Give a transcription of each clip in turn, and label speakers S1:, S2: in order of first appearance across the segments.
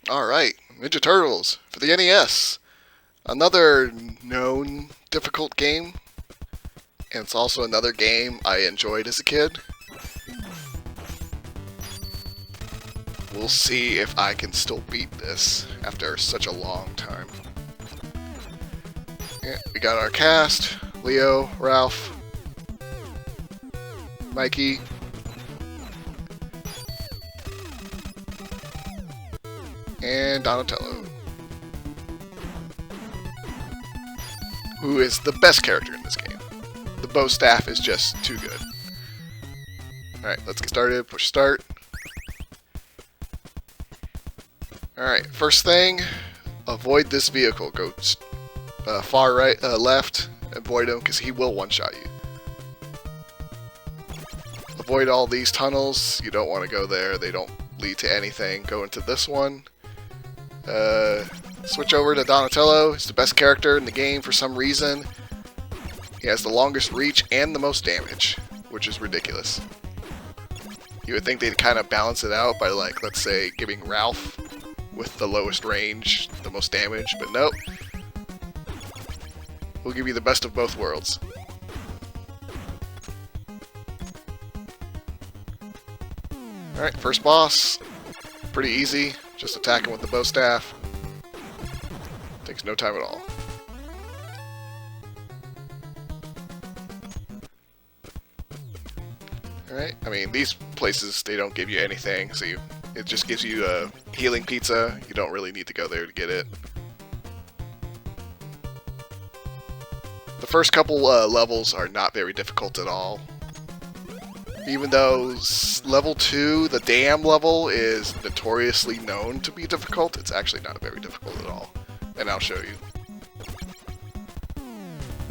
S1: Alright, Ninja Turtles for the NES. Another known difficult game, and it's also another game I enjoyed as a kid. We'll see if I can still beat this after such a long time. Yeah, we got our cast: Leo, Ralph, Mikey, and Donatello, who is the best character in this game. The bow staff is just too good. Alright, let's get started. Push start. Alright, first thing, avoid this vehicle. Go far right, left, avoid him because he will one-shot you. Avoid all these tunnels. You don't want to go there. They don't lead to anything. Go into this one. Switch over to Donatello. He's the best character in the game for some reason. He has the longest reach and the most damage, which is ridiculous. You would think they'd kind of balance it out by, like, let's say, giving Ralph with the lowest range the most damage, but nope. We'll give you the best of both worlds. Alright, first boss. Pretty easy. Just attack him with the bow staff. Takes no time at all. Alright, I mean, these places, they don't give you anything, so it just gives you a healing pizza. You don't really need to go there to get it. The first couple levels are not very difficult at all. Even though level 2, the dam level, is notoriously known to be difficult, it's actually not very difficult at all. And I'll show you.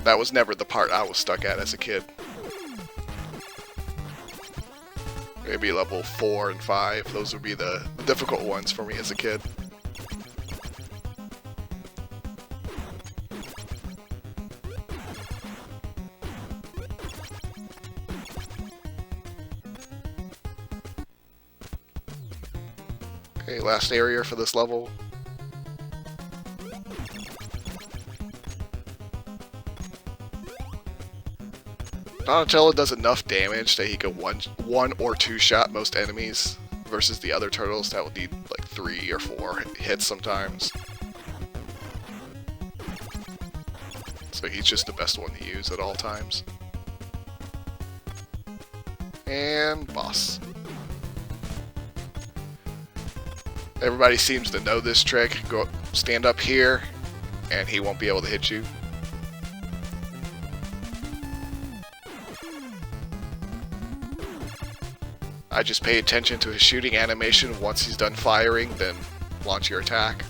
S1: That was never the part I was stuck at as a kid. Maybe level 4 and 5, those would be the difficult ones for me as a kid. Okay, last area for this level. Donatello does enough damage that he can one or two shot most enemies, versus the other turtles that would need like 3 or 4 hits sometimes. So he's just the best one to use at all times. And boss. Everybody seems to know this trick. Go stand up here, and he won't be able to hit you. I just pay attention to his shooting animation. Once he's done firing, then launch your attack.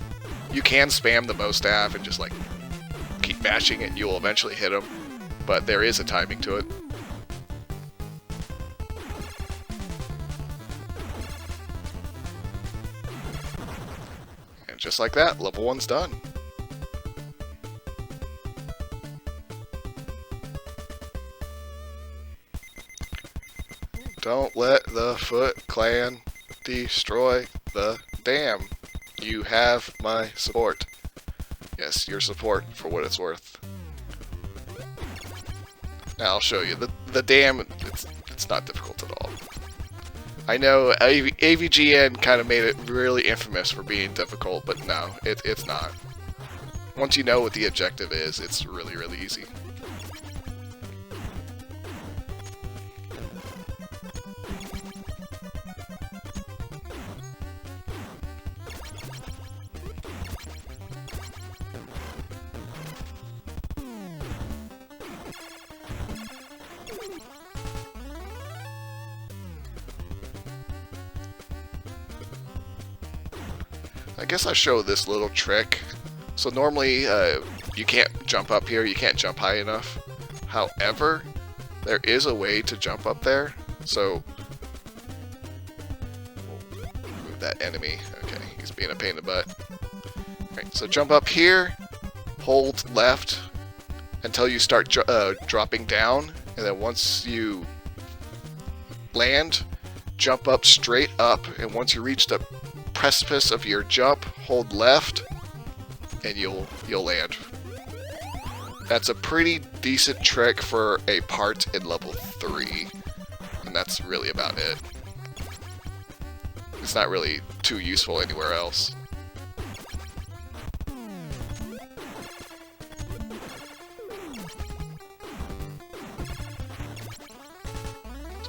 S1: You can spam the bow staff and just like keep mashing it, you'll eventually hit him, but there is a timing to it. And just like that, level 1's done. Don't let the Foot Clan destroy the dam. You have my support. Yes, your support for what it's worth. Now I'll show you. The dam, it's not difficult at all. I know AVGN kind of made it really infamous for being difficult, but no, it's not. Once you know what the objective is, it's really, really easy. I guess I'll show this little trick. So normally you can't jump up here, you can't jump high enough. However, there is a way to jump up there. So move that enemy. Okay, he's being a pain in the butt. Alright, so jump up here, hold left until you start dropping down, and then once you land, jump up straight up, and once you reach the precipice of your jump, hold left, and you'll land. That's a pretty decent trick for a part in level 3, and that's really about it. It's not really too useful anywhere else.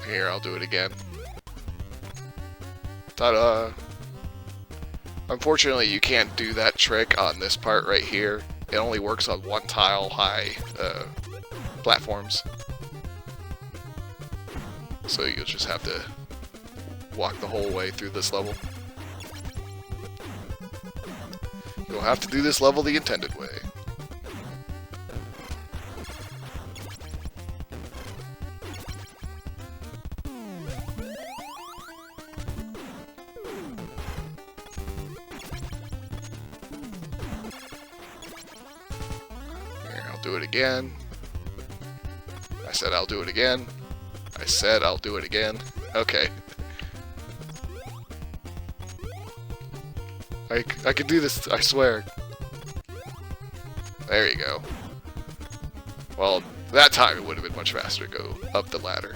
S1: Here, I'll do it again. Ta-da! Unfortunately, you can't do that trick on this part right here. It only works on one tile high platforms. So you'll just have to walk the whole way through this level. You'll have to do this level the intended way. Do it again. I said I'll do it again. I said I'll do it again. Okay. I can do this, I swear. There you go. Well, that time it would have been much faster to go up the ladder.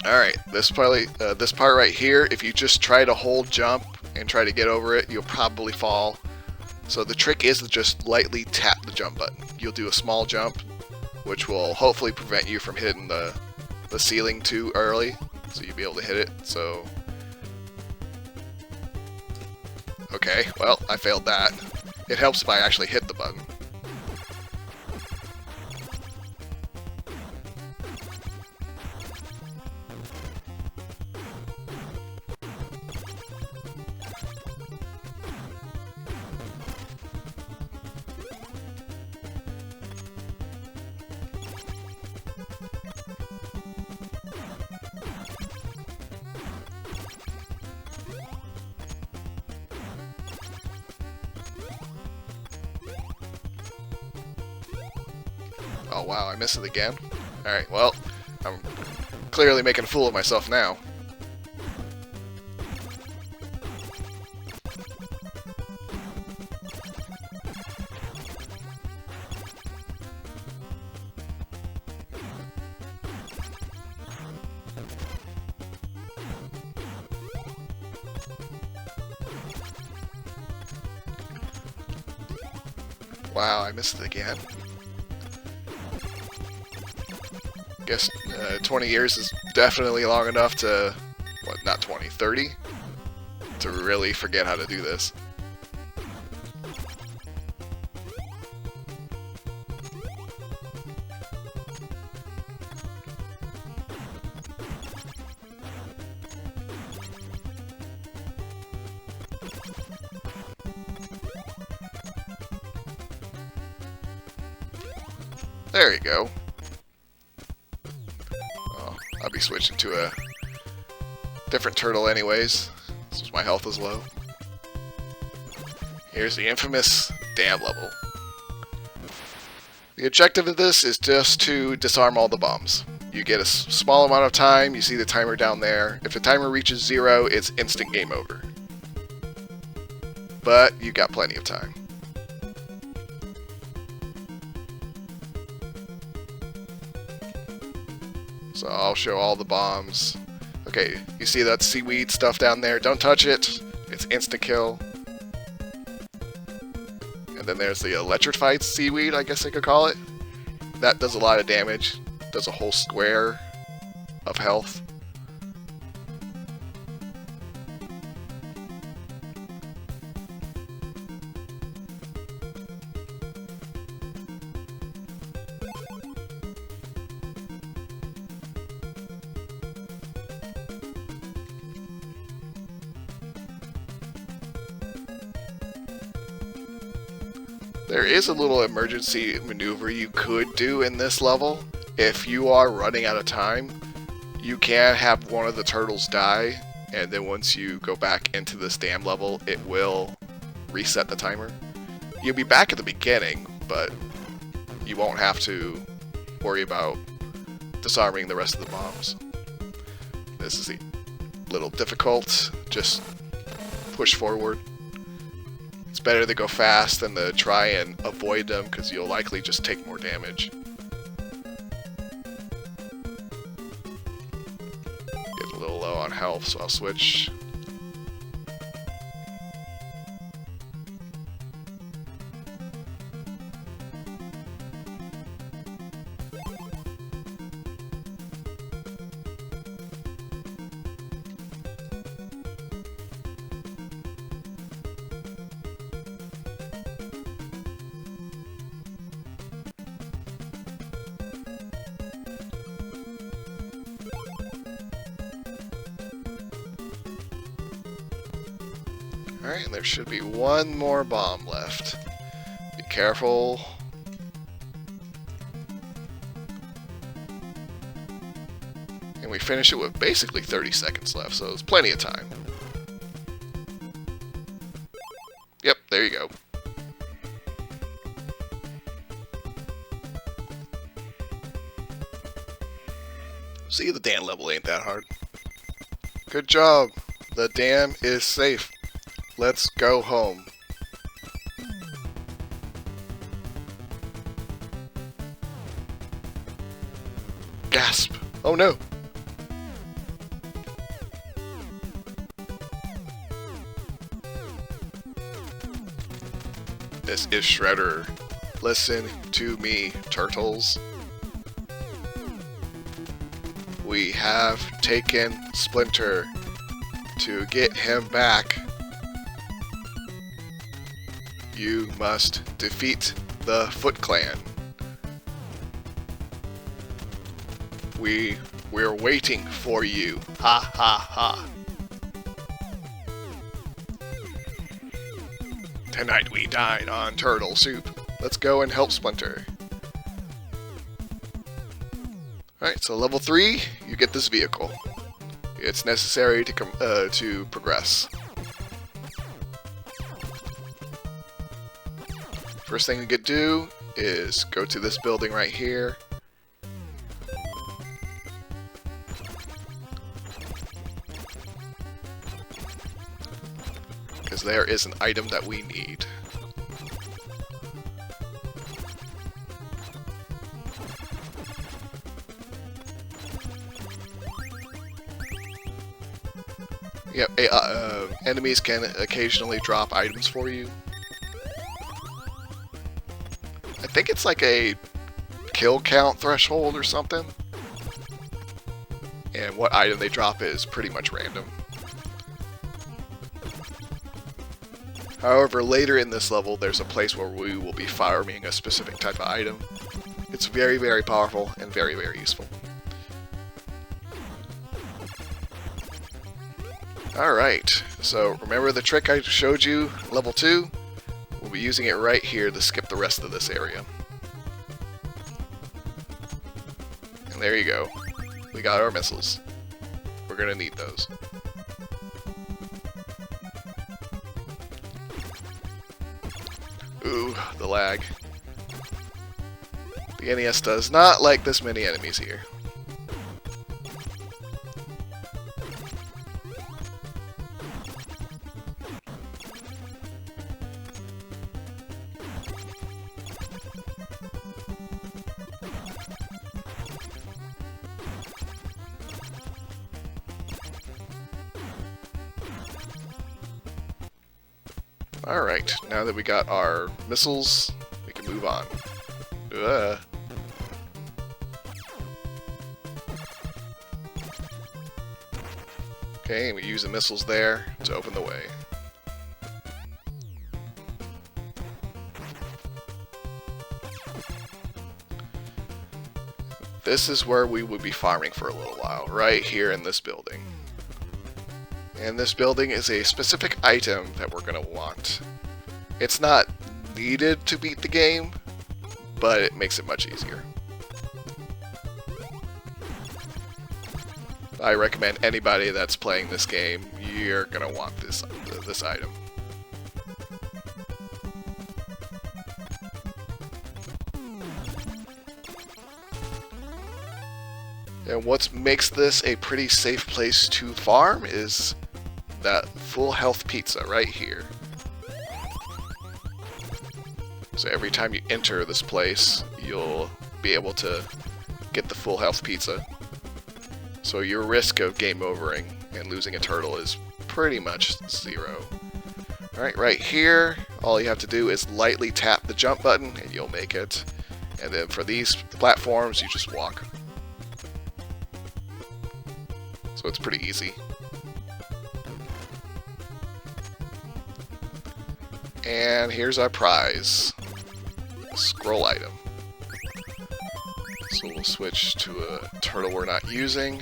S1: Alright, this part right here, if you just try to hold jump and try to get over it, you'll probably fall. So the trick is to just lightly tap the jump button. You'll do a small jump, which will hopefully prevent you from hitting the ceiling too early, so you'll be able to hit it. So, okay, well, I failed that. It helps if I actually hit the button. Oh wow, I missed it again. Alright, well, I'm clearly making a fool of myself now. Wow, I missed it again. Guess 20 years is definitely long enough to, what, not 20, 30? To really forget how to do this. There you go. I'll be switching to a different turtle anyways, since my health is low. Here's the infamous dam level. The objective of this is just to disarm all the bombs. You get a small amount of time, you see the timer down there. If the timer reaches 0, it's instant game over. But you got plenty of time. So I'll show all the bombs. Okay, you see that seaweed stuff down there? Don't touch it. It's insta-kill. And then there's the electrified seaweed, I guess I could call it. That does a lot of damage. Does a whole square of health. There is a little emergency maneuver you could do in this level. If you are running out of time, you can have one of the turtles die, and then once you go back into this dam level, it will reset the timer. You'll be back at the beginning, but you won't have to worry about disarming the rest of the bombs. This is the little difficult. Just push forward. It's better to go fast than to try and avoid them, because you'll likely just take more damage. Get a little low on health, so I'll switch. Alright, and there should be one more bomb left. Be careful. And we finish it with basically 30 seconds left, so there's plenty of time. Yep, there you go. See, the dam level ain't that hard. Good job. The dam is safe. Let's go home. Gasp! Oh no! This is Shredder. Listen to me, Turtles. We have taken Splinter. To get him back, you must defeat the Foot Clan. We're waiting for you. Ha ha ha. Tonight we dine on turtle soup. Let's go and help Splinter. Alright, so level 3, you get this vehicle. It's necessary to progress. First thing you could do is go to this building right here. Because there is an item that we need. Yep, enemies can occasionally drop items for you. I think it's like a kill count threshold or something. And what item they drop is pretty much random. However, later in this level, there's a place where we will be farming a specific type of item. It's very, very powerful and very, very useful. Alright, so remember the trick I showed you, level 2? We'll be using it right here to skip the rest of this area. And there you go. We got our missiles. We're gonna need those. Ooh, the lag. The NES does not like this many enemies here. Alright, now that we got our missiles, we can move on. Okay, and we use the missiles there to open the way. This is where we would be farming for a little while, right here in this building. And this building is a specific item that we're going to want. It's not needed to beat the game, but it makes it much easier. I recommend anybody that's playing this game, you're going to want this item. And what makes this a pretty safe place to farm is that full health pizza right here. So every time you enter this place, you'll be able to get the full health pizza. So your risk of game overing and losing a turtle is pretty much 0. Alright, right here, all you have to do is lightly tap the jump button and you'll make it. And then for these platforms, you just walk. So it's pretty easy. And here's our prize. A scroll item. So we'll switch to a turtle we're not using.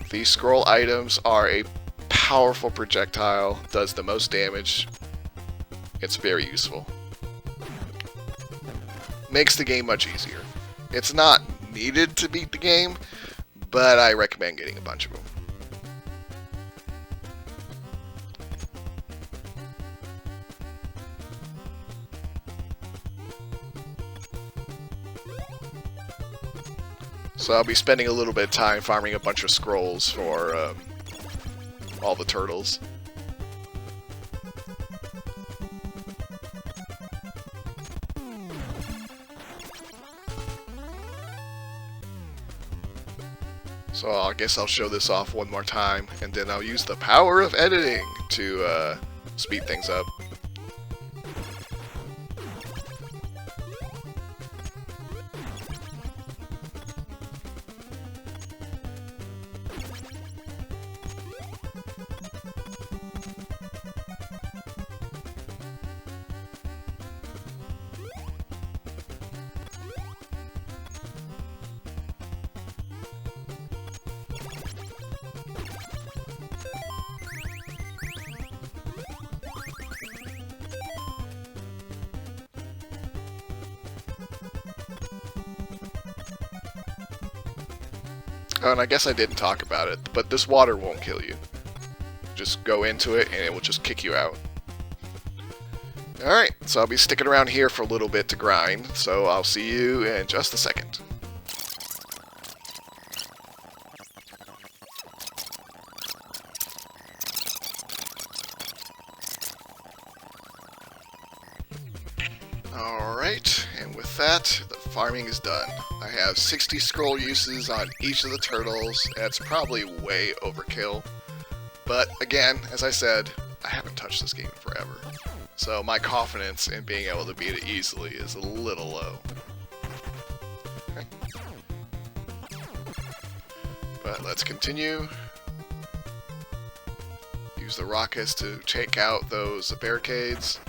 S1: These scroll items are a powerful projectile, does the most damage. It's very useful. Makes the game much easier. It's not needed to beat the game, but I recommend getting a bunch of them. So I'll be spending a little bit of time farming a bunch of scrolls for all the turtles. So I guess I'll show this off one more time, and then I'll use the power of editing to speed things up. Oh, and I guess I didn't talk about it, but this water won't kill you. Just go into it and it will just kick you out. Alright, so I'll be sticking around here for a little bit to grind, so I'll see you in just a second. Alright, and with that, the farming is done. I have 60 scroll uses on each of the turtles. That's probably way overkill. But again, as I said, I haven't touched this game in forever. So my confidence in being able to beat it easily is a little low. Okay. But let's continue. Use the rockets to take out those barricades.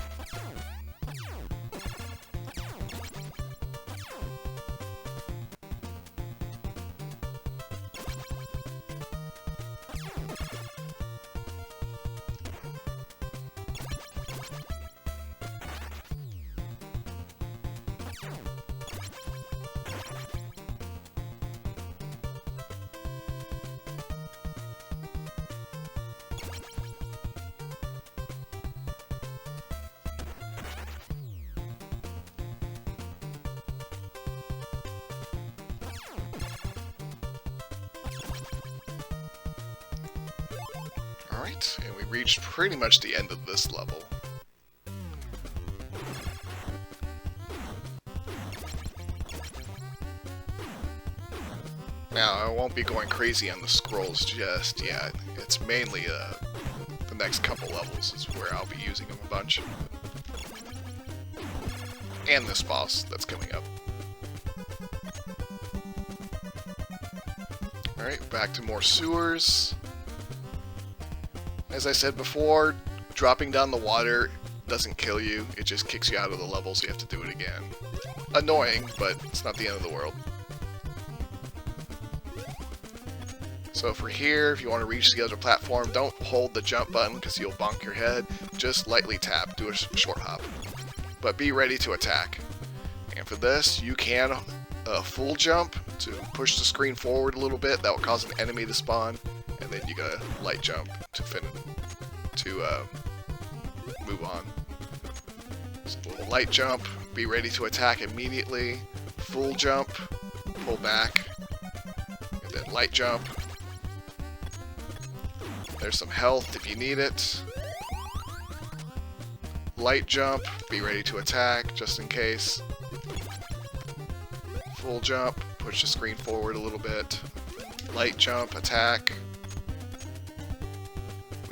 S1: Alright, and we reached pretty much the end of this level. Now, I won't be going crazy on the scrolls just yet. It's mainly the next couple levels is where I'll be using them a bunch. And this boss that's coming up. Alright, back to more sewers. As I said before, dropping down the water doesn't kill you, it just kicks you out of the level, so you have to do it again. Annoying, but it's not the end of the world. So for here, if you want to reach the other platform, don't hold the jump button because you'll bonk your head. Just lightly tap, do a short hop. But be ready to attack. And for this, you can full jump to push the screen forward a little bit. That will cause an enemy to spawn. And then you gotta light jump to move on. So light jump, be ready to attack immediately. Full jump, pull back, Light jump. There's some health if you need it. Light jump, be ready to attack just in case. Full jump, push the screen forward a little bit. Light jump, attack.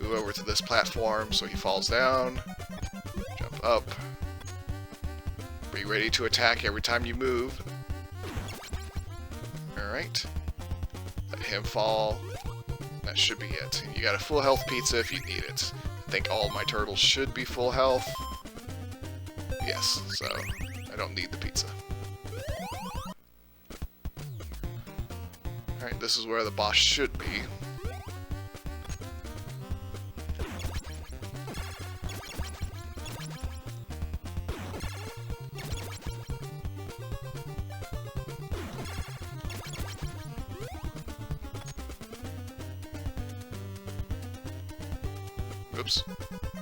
S1: Move over to this platform so he falls down. Jump up. Be ready to attack every time you move. Alright. Let him fall. That should be it. You got a full health pizza if you need it. I think all my turtles should be full health. Yes, so I don't need the pizza. Alright, this is where the boss should be. Oops,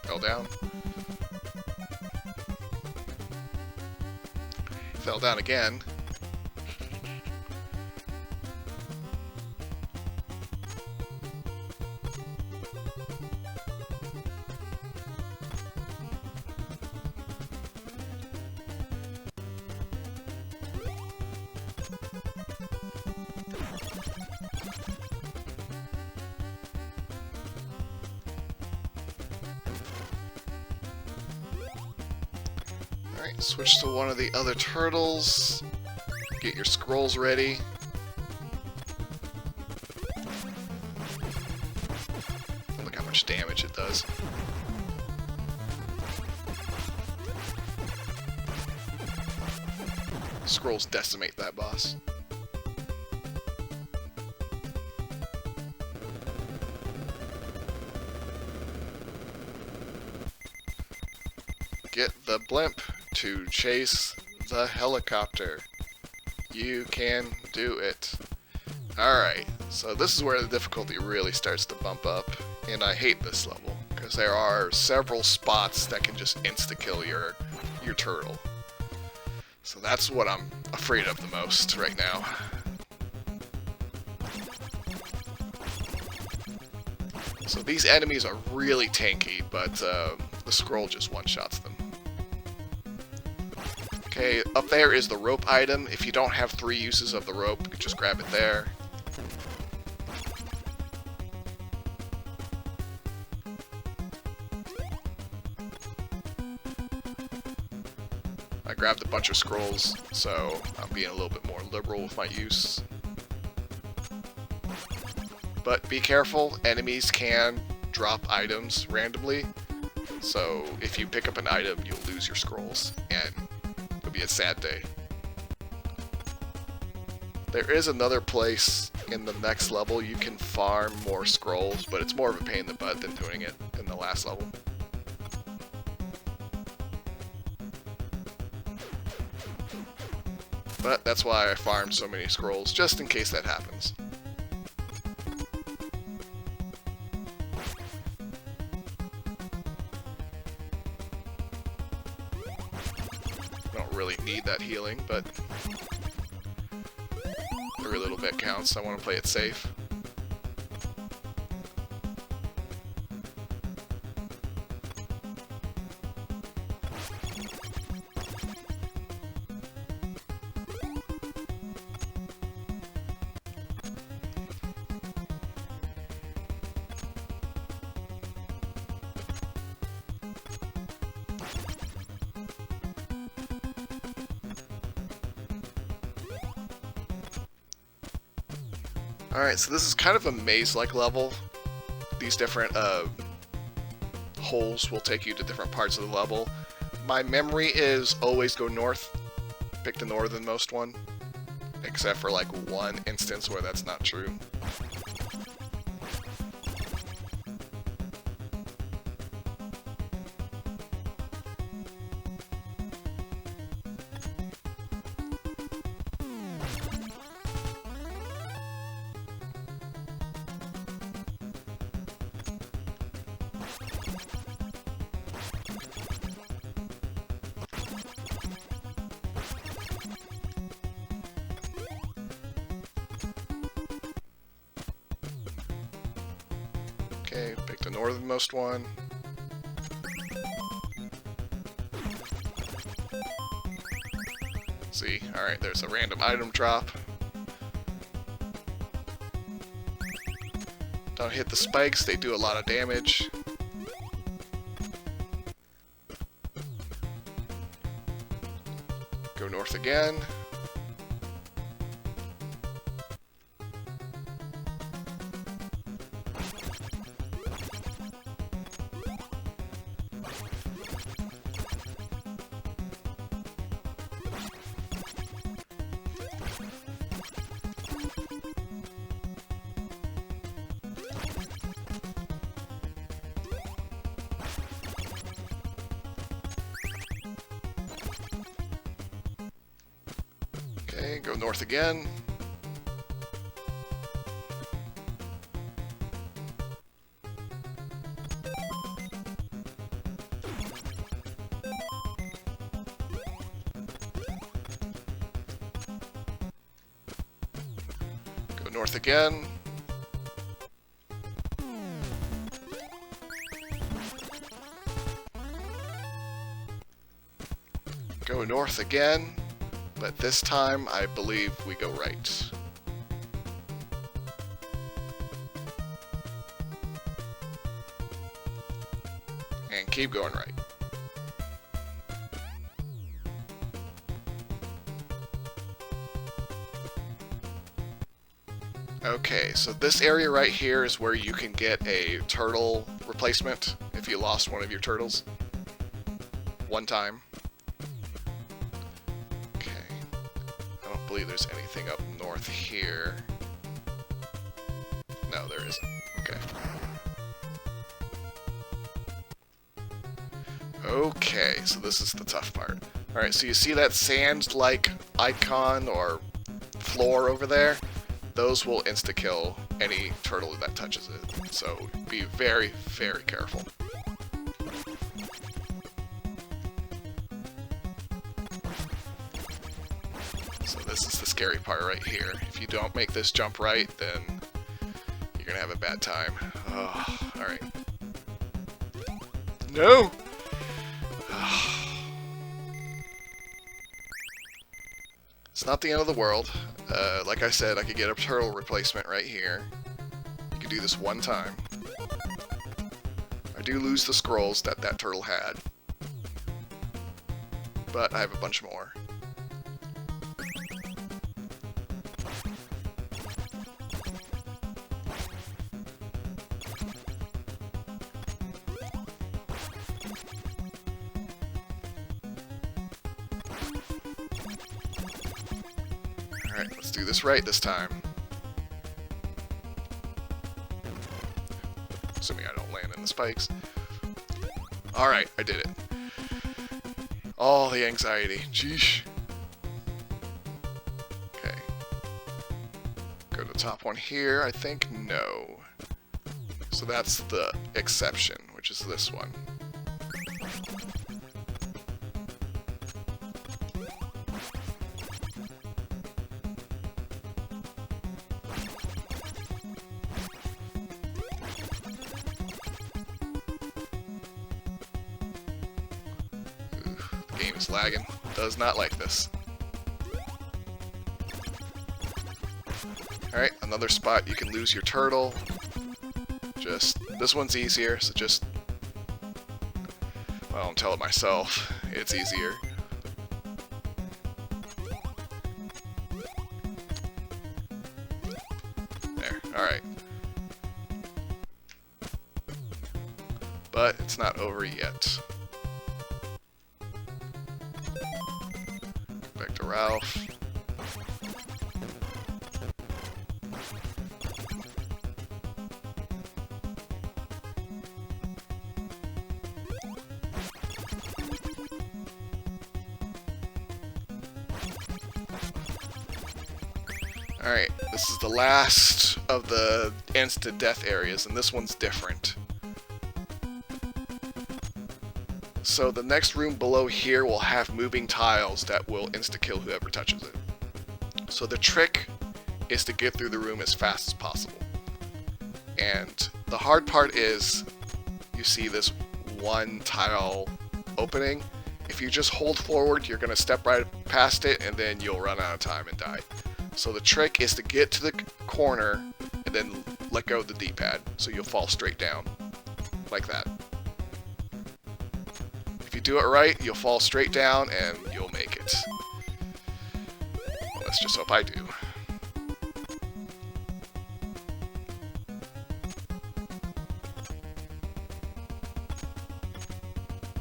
S1: fell down. Fell down again. Alright, switch to one of the other turtles. Get your scrolls ready. Look how much damage it does. Scrolls decimate that boss. Get the blimp to chase the helicopter. You can do it. Alright, so this is where the difficulty really starts to bump up, and I hate this level, because there are several spots that can just insta-kill your turtle. So that's what I'm afraid of the most right now. So these enemies are really tanky, but the scroll just one-shots them. Okay, up there is the rope item. If you don't have 3 uses of the rope, you can just grab it there. I grabbed a bunch of scrolls, so I'm being a little bit more liberal with my use. But be careful, enemies can drop items randomly, so if you pick up an item, you'll lose your scrolls, and it'll be a sad day. There is another place in the next level you can farm more scrolls, but it's more of a pain in the butt than doing it in the last level. But that's why I farmed so many scrolls, just in case that happens. Don't really need that healing, but every little bit counts. I want to play it safe. Alright, so this is kind of a maze-like level. These different holes will take you to different parts of the level. My memory is always go north. Pick the northernmost one. Except for like one instance where that's not true. Okay, pick the northernmost one. See, alright, there's a random item drop. Don't hit the spikes, they do a lot of damage. Go north again. Okay, go north again. Go north again. Go north again. But this time, I believe we go right. And keep going right. Okay, so this area right here is where you can get a turtle replacement if you lost one of your turtles. One time. I don't believe there's anything up north here. No, there isn't. Okay. Okay, so this is the tough part. Alright, so you see that sand-like icon or floor over there? Those will insta-kill any turtle that touches it. So be very, very careful. So this is the scary part right here. If you don't make this jump right, then you're gonna have a bad time. Oh, alright. No! It's not the end of the world. Like I said, I could get a turtle replacement right here. You could do this one time. I do lose the scrolls that that turtle had. But I have a bunch more. Alright, let's do this right this time. Assuming I don't land in the spikes. Alright, I did it. All the anxiety. Jeesh. Okay. Go to the top one here, I think? No. So that's the exception, which is this one. Game is lagging. Does not like this. Alright, another spot you can lose your turtle. This one's easier, so just... Well, I don't tell it myself. It's easier. There, alright. But it's not over yet. Back to Ralph. Alright, this is the last of the instant death areas, and this one's different. So the next room below here will have moving tiles that will insta-kill whoever touches it. So the trick is to get through the room as fast as possible. And The hard part is you see this one tile opening. If you just hold forward, you're going to step right past it, and then you'll run out of time and die. So the trick is to get to the corner and then let go of the D-pad, so you'll fall straight down, like that. If you do it right, you'll fall straight down and you'll make it. Well, let's just hope I do.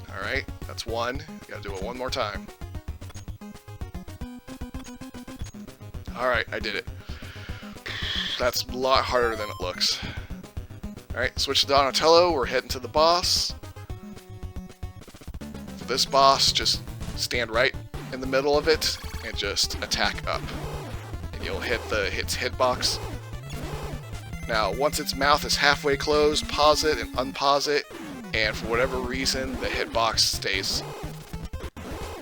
S1: Alright, that's one. You gotta do it one more time. Alright, I did it. That's a lot harder than it looks. Alright, switch to Donatello. We're heading to the boss. For this boss, just stand right in the middle of it and just attack up. And you'll hit the hitbox. Now, once its mouth is halfway closed, pause it and unpause it. And for whatever reason, the hitbox stays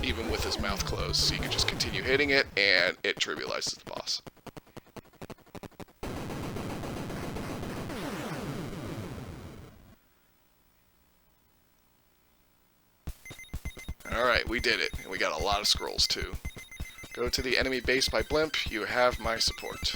S1: even with his mouth closed. So you can just continue hitting it, and it trivializes the boss. Alright, we did it. And we got a lot of scrolls, too. Go to the enemy base by Blimp. You have my support.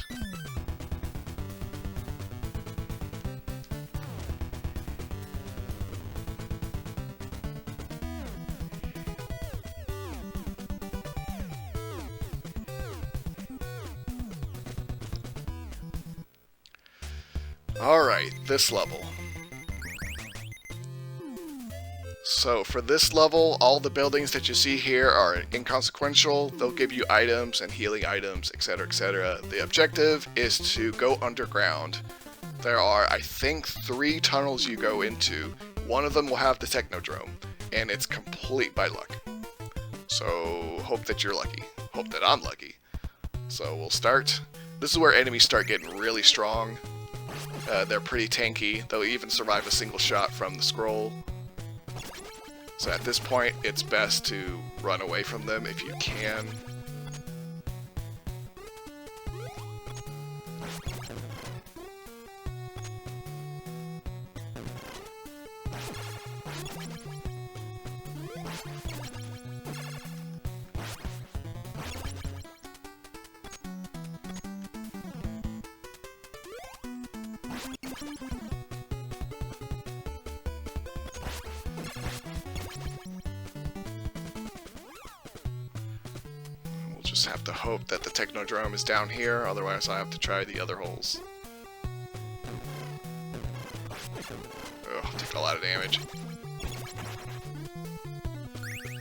S1: Alright, this level. So for this level, all the buildings that you see here are inconsequential. They'll give you items and healing items, etc., etc. The objective is to go underground. There are, I think, 3 tunnels you go into. One of them will have the Technodrome, and it's complete by luck. So hope that you're lucky. Hope that I'm lucky. So we'll start. This is where enemies start getting really strong. They're pretty tanky. They'll even survive a single shot from the scroll. So at this point, it's best to run away from them if you can. Just have to hope that the Technodrome is down here, otherwise I have to try the other holes. Ugh, take a lot of damage.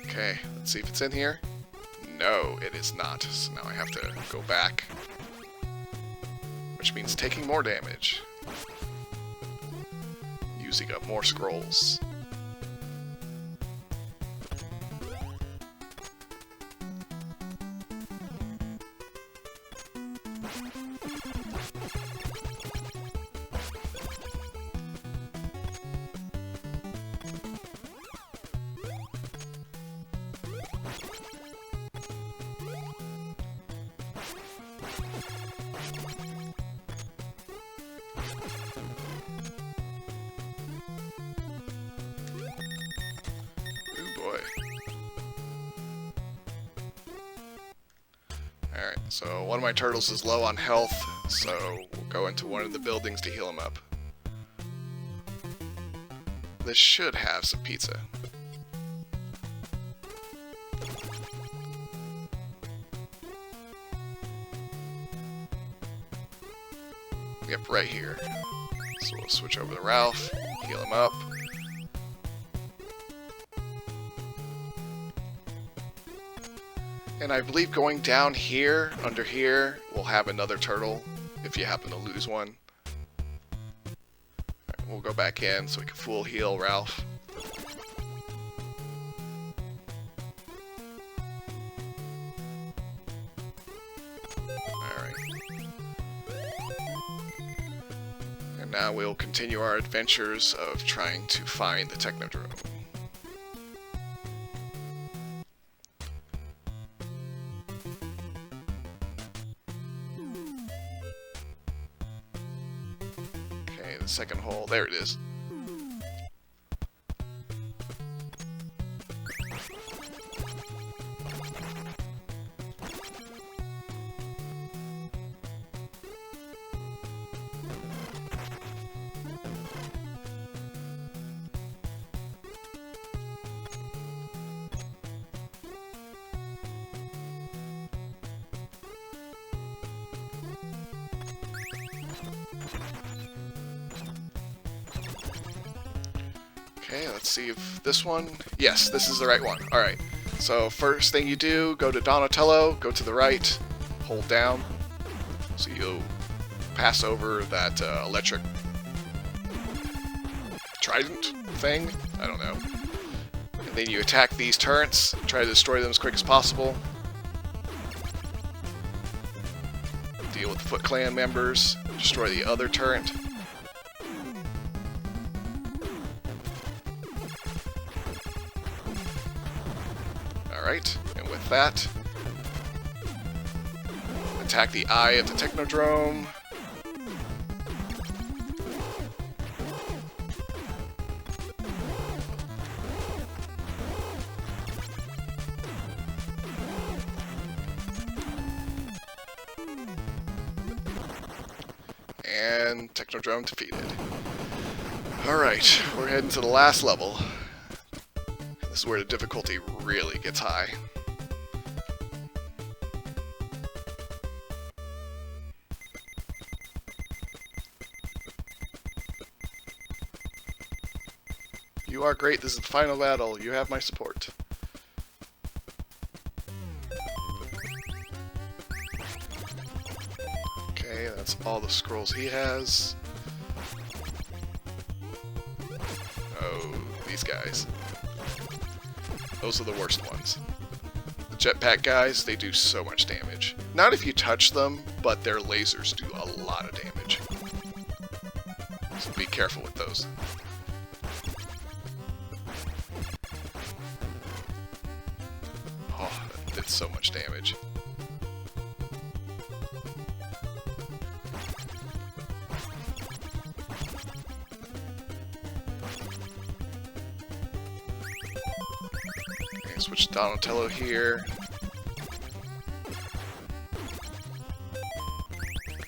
S1: Okay, let's see if it's in here. No, it is not. So now I have to go back. Which means taking more damage. Using up more scrolls. Alright, so one of my turtles is low on health, so we'll go into one of the buildings to heal him up. This should have some pizza. Yep, right here. So we'll switch over to Ralph, heal him up. And I believe going down here, under here, we'll have another turtle, if you happen to lose one. Right, we'll go back in so we can full heal Ralph. Alright. And now we'll continue our adventures of trying to find the Technodrome. second hole. There it is. Okay, let's see if this one... Yes, this is the right one. Alright, so first thing you do, go to Donatello, go to the right, hold down, so you'll pass over that electric trident thing. I don't know. And then you attack these turrets, try to destroy them as quick as possible. Deal with the Foot Clan members, destroy the other turret. Alright, and with that, attack the eye at the Technodrome. And Technodrome defeated. Alright, we're heading to the last level. This is where the difficulty really gets high. You are great. This is the final battle. You have my support. Okay, that's all the scrolls he has. Oh, these guys. Those are the worst ones. The jetpack guys, they do so much damage. Not if you touch them, but their lasers do a lot of damage. So be careful with those. Oh, that did so much damage. Switch to Donatello here.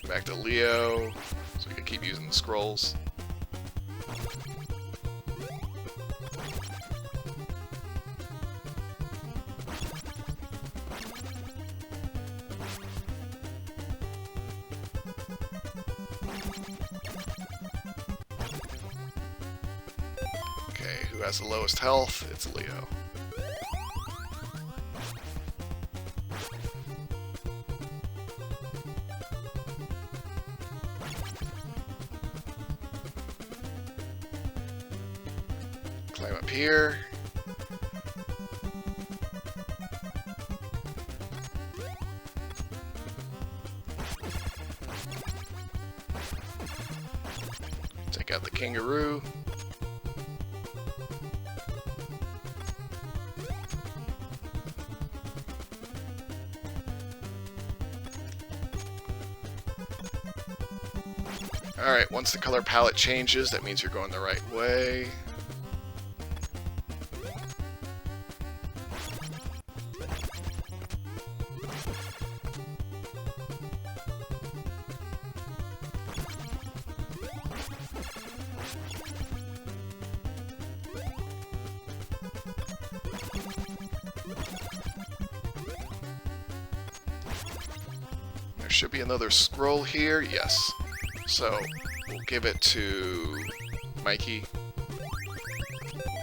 S1: Back to Leo, so we can keep using the scrolls. Okay, who has the lowest health? It's Leo. Climb up here. Take out the kangaroo. Alright, once the color palette changes, that means you're going the right way. There should be another scroll here, yes. So, we'll give it to Mikey.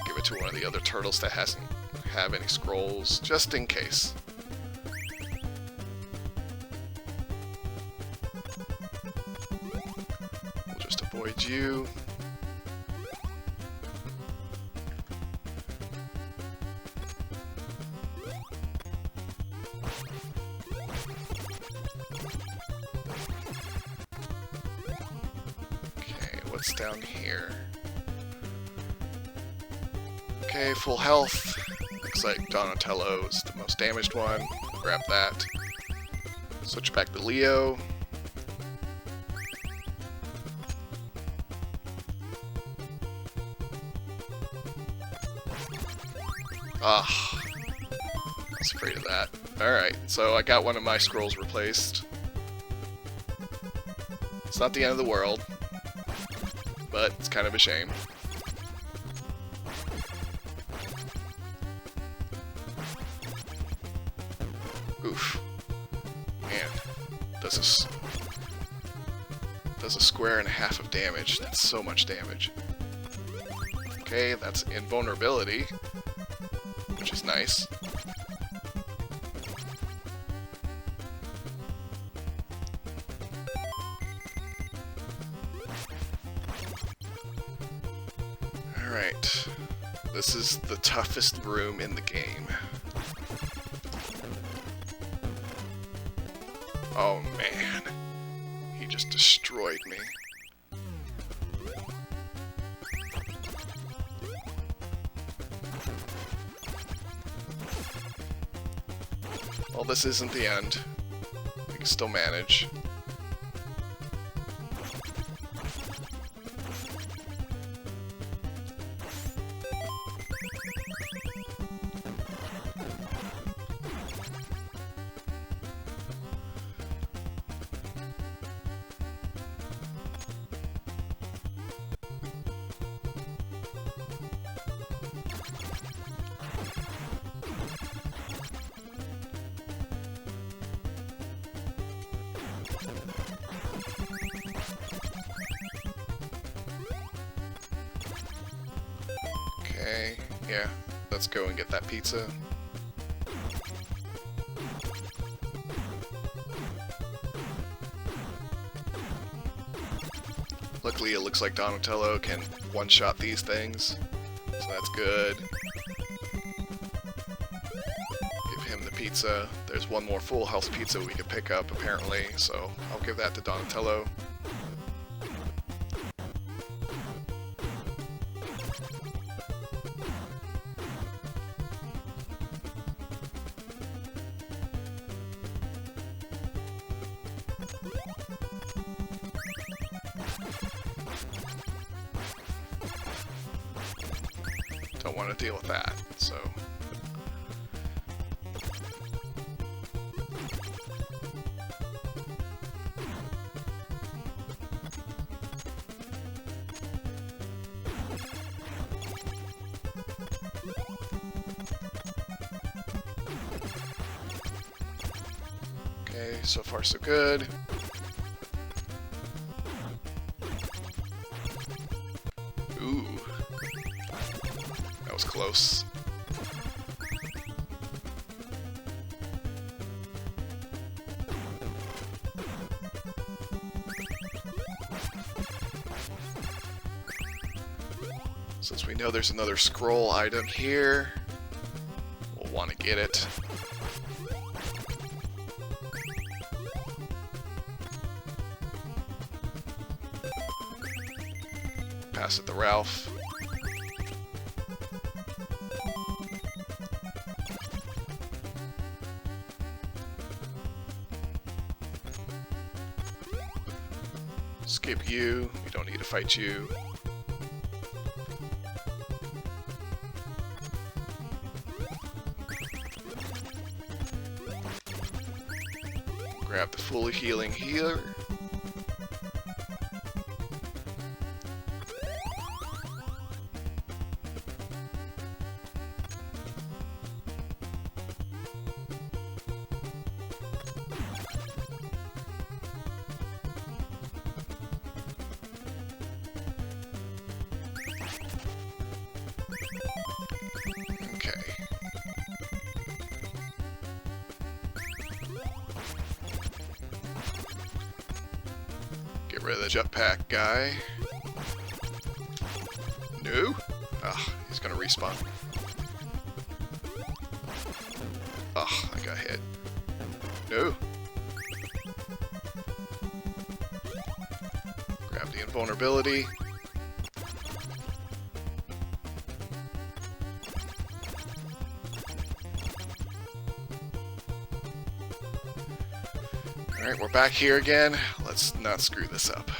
S1: Give it to one of the other turtles that hasn't have any scrolls, just in case. We'll just avoid you. What's down here? Okay, full health. Looks like Donatello is the most damaged one. Grab that. Switch back to Leo. Ah, I was afraid of that. Alright, so I got one of my scrolls replaced. It's not the end of the world, but it's kind of a shame. Oof. Man, does a square and a half of damage. That's so much damage. Okay, that's invulnerability, which is nice. Alright, this is the toughest room in the game. Oh man, he just destroyed me. Well, this isn't the end. We can still manage. Okay, yeah, let's go and get that pizza. Luckily, it looks like Donatello can one-shot these things, so that's good. Give him the pizza. There's one more full health pizza we could pick up, apparently, so I'll give that to Donatello. Don't want to deal with that, so... Okay, so far so good. Ooh. That was close. Since we know there's another scroll item here, we'll want to get it. Pass it to Ralph. Skip you. We don't need to fight you. Grab the fully healing healer. Okay. Get rid of the jetpack guy. No? Ah, he's gonna respawn. Ah, I got hit. No. Grab the invulnerability. Alright, we're back here again. Let's not screw this up.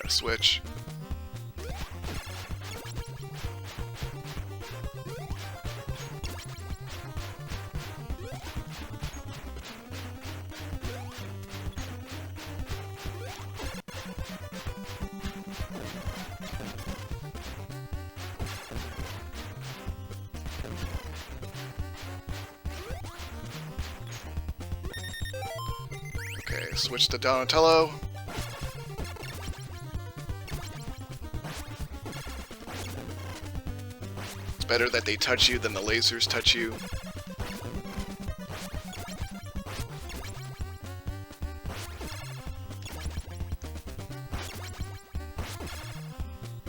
S1: Gotta switch. Okay, switch to Donatello. It's better that they touch you than the lasers touch you.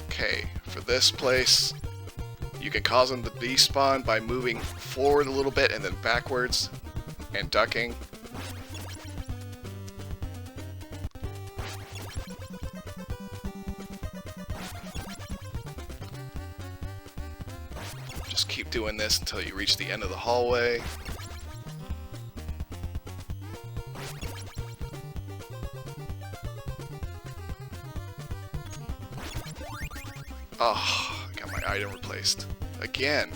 S1: Okay, for this place, you can cause them to despawn by moving forward a little bit and then backwards and ducking. Just keep doing this until you reach the end of the hallway. Oh, I got my item replaced. Again.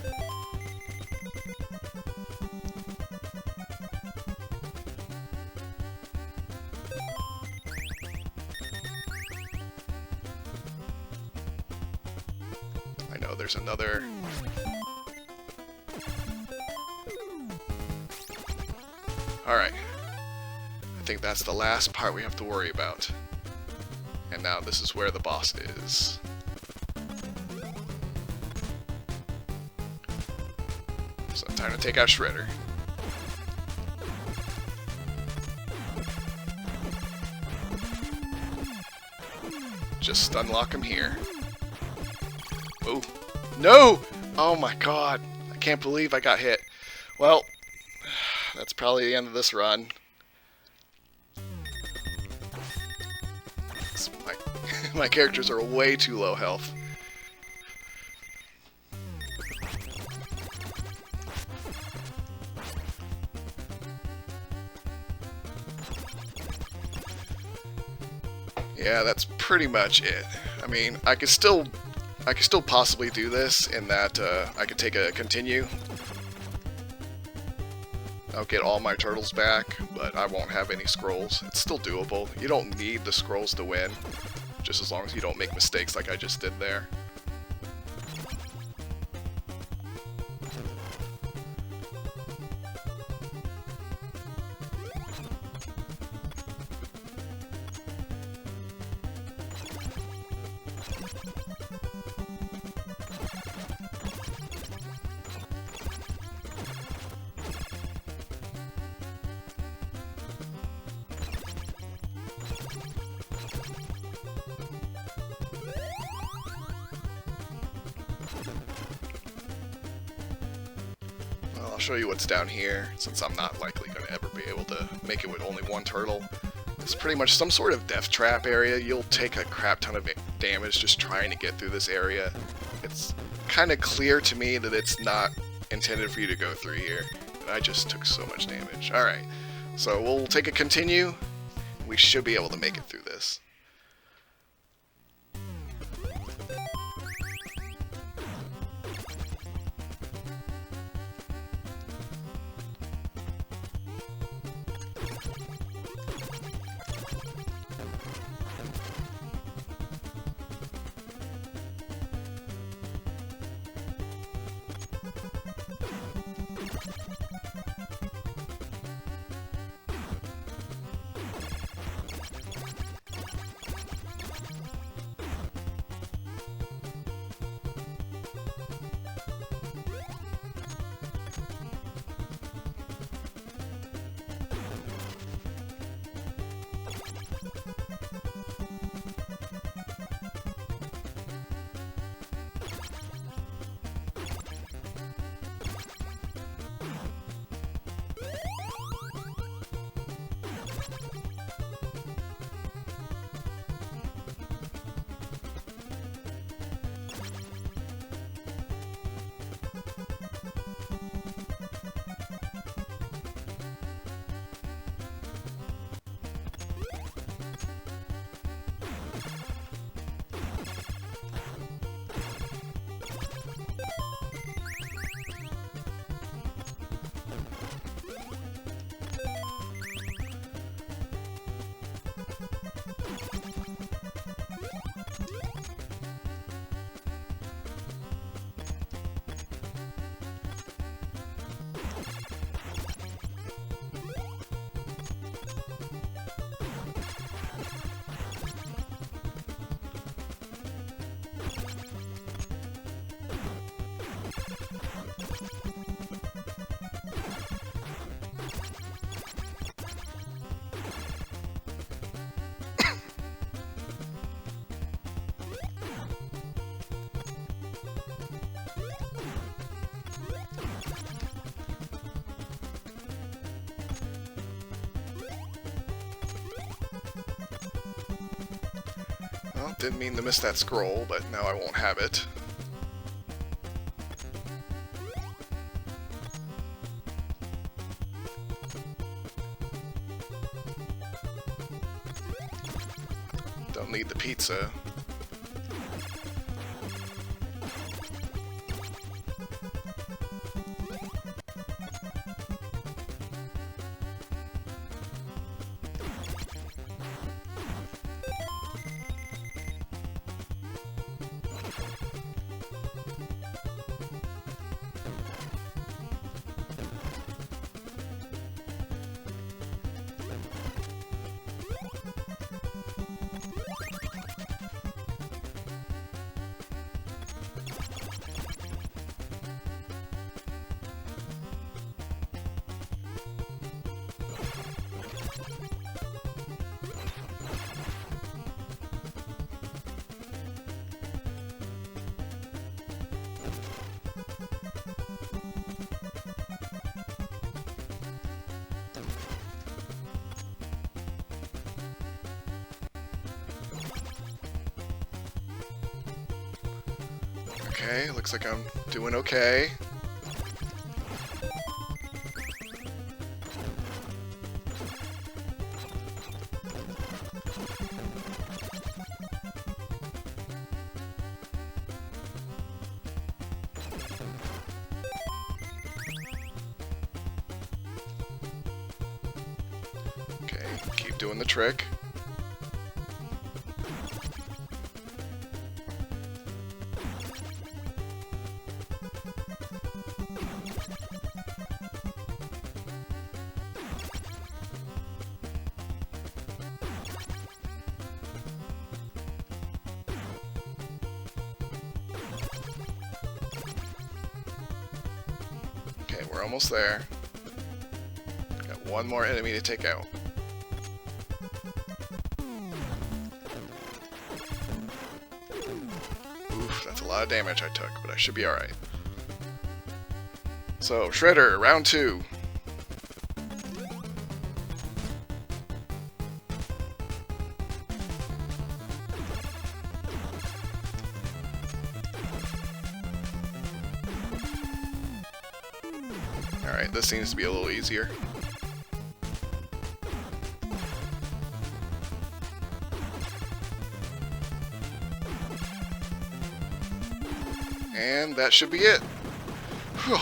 S1: I know there's another... Alright. I think that's the last part we have to worry about. And now this is where the boss is. So time to take out Shredder. Just unlock him here. Oh. No! Oh my god. I can't believe I got hit. Well, that's probably the end of this run. My characters are way too low health. Yeah, that's pretty much it. I mean, I could still possibly do this in that I could take a continue. I'll get all my turtles back, but I won't have any scrolls. It's still doable. You don't need the scrolls to win, just as long as you don't make mistakes like I just did there. Well, I'll show you what's down here, since I'm not likely going to ever be able to make it with only one turtle. It's pretty much some sort of death trap area. You'll take a crap ton of damage just trying to get through this area. It's kind of clear to me that it's not intended for you to go through here, and I just took so much damage. Alright, so we'll take a continue. We should be able to make it through this. Well, didn't mean to miss that scroll, but now I won't have it. Don't need the pizza. Okay, looks like I'm doing okay. Okay, keep doing the trick. Okay, we're almost there. Got one more enemy to take out. Oof, that's a lot of damage I took, but I should be alright. So, Shredder, round 2. Alright, this seems to be a little easier. And that should be it. Whew.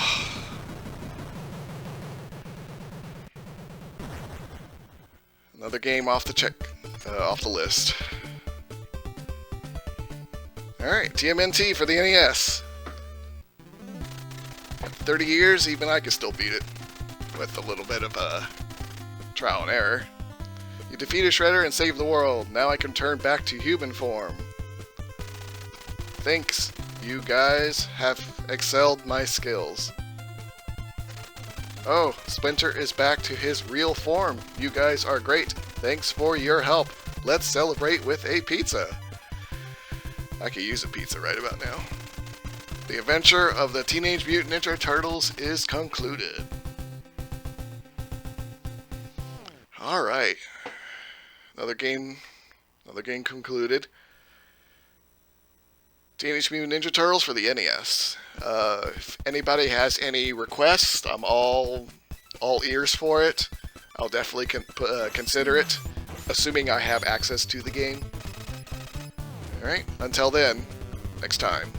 S1: Another game off the list. Alright, TMNT for the NES. 30 years, even I can still beat it. With a little bit of trial and error. You defeated Shredder and saved the world. Now I can turn back to human form. Thanks, you guys have excelled my skills. Oh, Splinter is back to his real form. You guys are great. Thanks for your help. Let's celebrate with a pizza. I could use a pizza right about now. The adventure of the Teenage Mutant Ninja Turtles is concluded. Alright. Another game concluded. Teenage Mutant Ninja Turtles for the NES. If anybody has any requests, I'm all ears for it. I'll definitely consider it, assuming I have access to the game. Alright, until then, next time.